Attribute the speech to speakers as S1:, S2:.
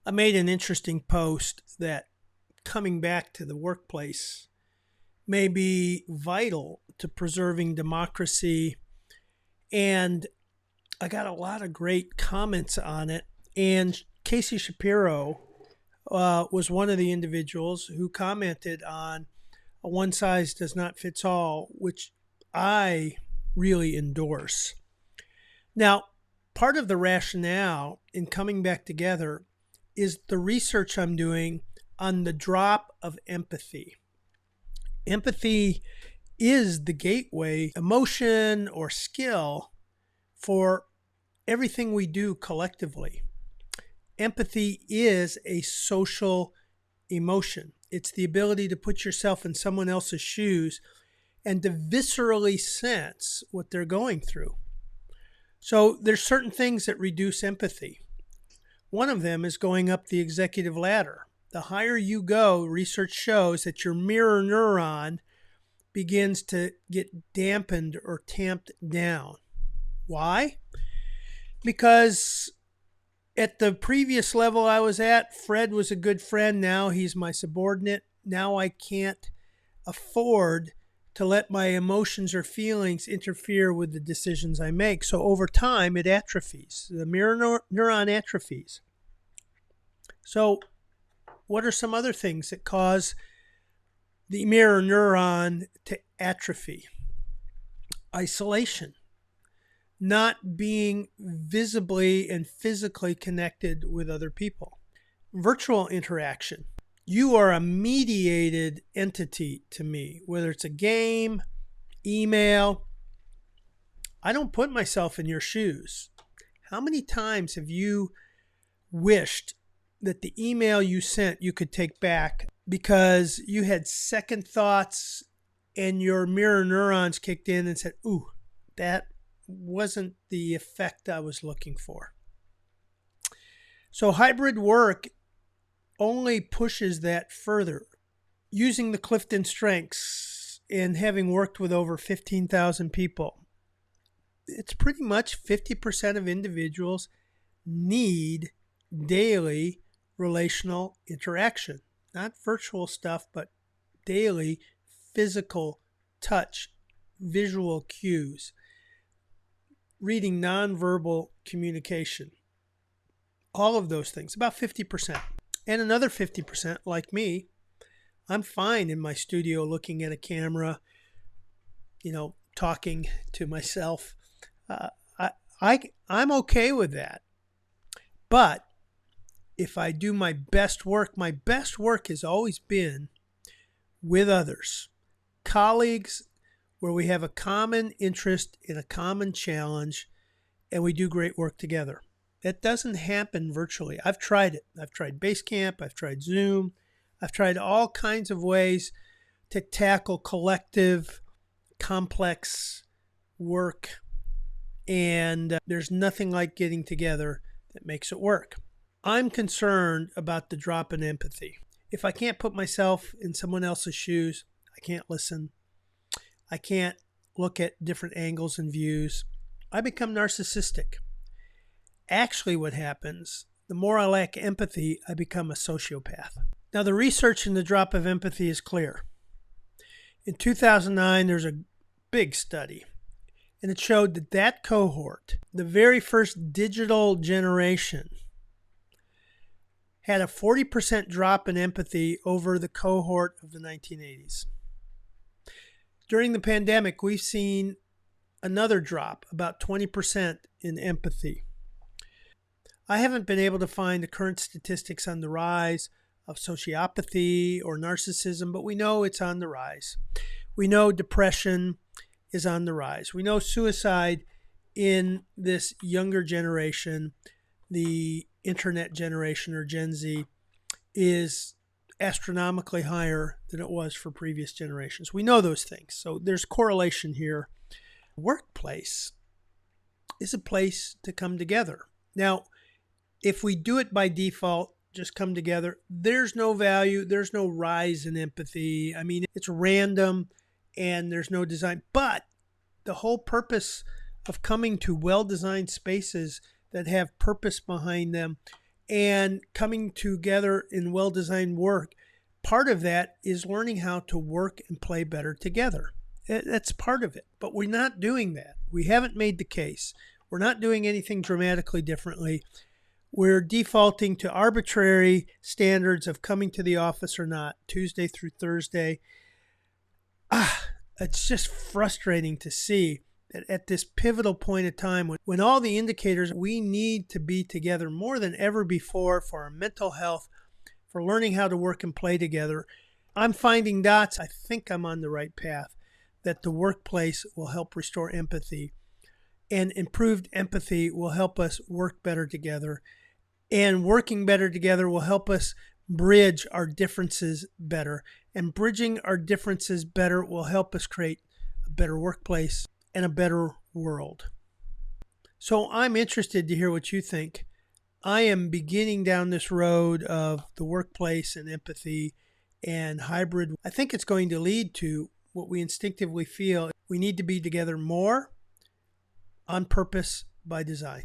S1: I made an interesting post that coming back to the workplace may be vital to preserving democracy. And I got a lot of great comments on it. And Casey Shapiro was one of the individuals who commented on a one size does not fits all, which I really endorse. Now, part of the rationale in coming back together is the research I'm doing on the drop of empathy. Empathy is the gateway, emotion, or skill for everything we do collectively. Empathy is a social emotion. It's the ability to put yourself in someone else's shoes and to viscerally sense what they're going through. So there's certain things that reduce empathy. One of them is going up the executive ladder. The higher you go, research shows that your mirror neuron begins to get dampened or tamped down. Why? Because at the previous level I was at, Fred was a good friend. Now he's my subordinate. Now I can't afford to let my emotions or feelings interfere with the decisions I make. So over time, it atrophies. The mirror neuron atrophies. So what are some other things that cause the mirror neuron to atrophy? Isolation, not being visibly and physically connected with other people. Virtual interaction. You are a mediated entity to me, whether it's a game, email. I don't put myself in your shoes. How many times have you wished that the email you sent you could take back because you had second thoughts and your mirror neurons kicked in and said, ooh, that wasn't the effect I was looking for. So hybrid work only pushes that further. Using the Clifton Strengths and having worked with over 15,000 people, it's pretty much 50% of individuals need daily relational interaction. Not virtual stuff, but daily physical touch, visual cues, reading nonverbal communication. All of those things, about 50%. And another 50%, like me, I'm fine in my studio looking at a camera, talking to myself. I'm okay with that. But if I do my best work has always been with others, colleagues, where we have a common interest in a common challenge and we do great work together. That doesn't happen virtually. I've tried it. I've tried Basecamp. I've tried Zoom. I've tried all kinds of ways to tackle collective, complex work. And there's nothing like getting together that makes it work. I'm concerned about the drop in empathy. If I can't put myself in someone else's shoes, I can't listen. I can't look at different angles and views. I become narcissistic. Actually, what happens, the more I lack empathy, I become a sociopath. Now, the research in the drop of empathy is clear. In 2009, there's a big study, and it showed that cohort, the very first digital generation, had a 40% drop in empathy over the cohort of the 1980s. During the pandemic, we've seen another drop, about 20% in empathy. I haven't been able to find the current statistics on the rise of sociopathy or narcissism, but we know it's on the rise. We know depression is on the rise. We know suicide in this younger generation, the internet generation or Gen Z, is astronomically higher than it was for previous generations. We know those things. So there's correlation here. Workplace is a place to come together. Now, if we do it by default, just come together, there's no value, there's no rise in empathy. I mean, it's random and there's no design. But the whole purpose of coming to well-designed spaces that have purpose behind them and coming together in well-designed work. Part of that is learning how to work and play better together. That's part of it, but we're not doing that. We haven't made the case. We're not doing anything dramatically differently. We're defaulting to arbitrary standards of coming to the office or not, Tuesday through Thursday. It's just frustrating to see that at this pivotal point of time, when all the indicators, we need to be together more than ever before for our mental health, for learning how to work and play together. I'm finding dots. I think I'm on the right path, that the workplace will help restore empathy, and improved empathy will help us work better together. And working better together will help us bridge our differences better. And bridging our differences better will help us create a better workplace and a better world. So I'm interested to hear what you think. I am beginning down this road of the workplace and empathy and hybrid. I think it's going to lead to what we instinctively feel. We need to be together more, on purpose, by design.